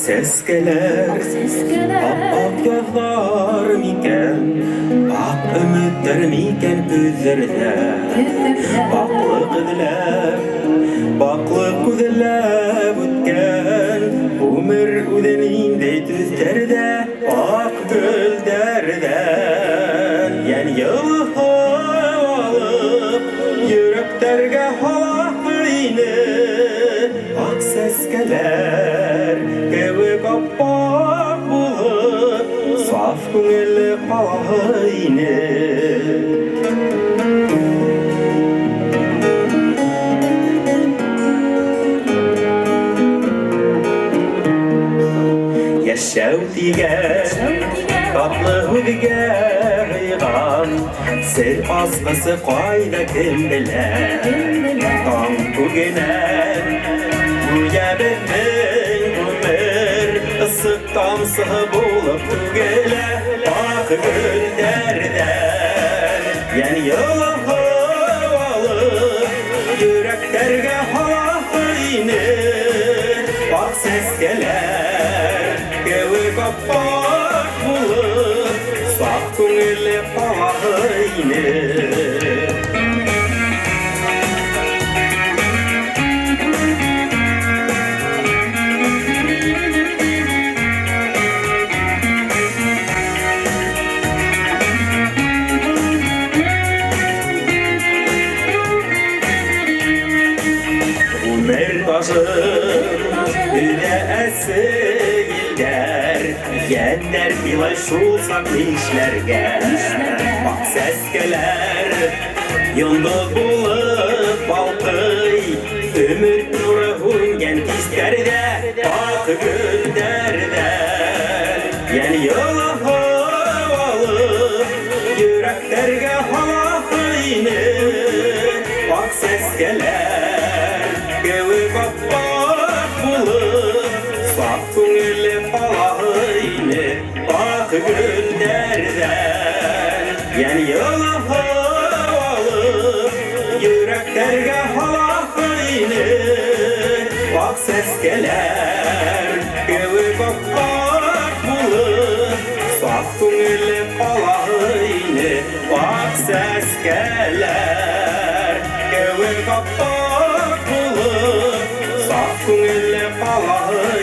Ses geler, ak yazlar miken, ak ümitler miken üzerinde. Baklı kudlar ütken, ömür üzeninde tüzlerde, ak güllerden. Yani yıl alıp, yüreklerge halayını, ak ses geler. Kapak bulup, saf көңілі қалайны. Яшәү тигән, татлы һүҙгә һыйған, сер асҡысы ҡайҙа кем белә. Таң күгенән, үҙәбеҙҙең ысык тамсыһы булып түгелә ак гөлдәрҙән. Йән йылыһы алып, йөрәктәргә һалайны. Ак сәскәләр кеүек аппак булып, саф күңелле ҡалайны. Üde əsirlər, yənlər bilay şul saklı işlərgə. Bak səskələr, yıldız bulub balqıy, ümid nuru hüngən pistlərdə, bak güllərdən. Yəni yılığı alıb, yüreklərgə halaqıyını, bak səskələr, göğü kappak bulup, saf күңелле қалайны, bak güllerden. Yani yılığı alıp, yüreklerge halaqıyını, bak səskələr, göğü kappak bulup, saf күңелле қалайны, bak səskələr, göğü kappak bulup, saf күңелле қалайны.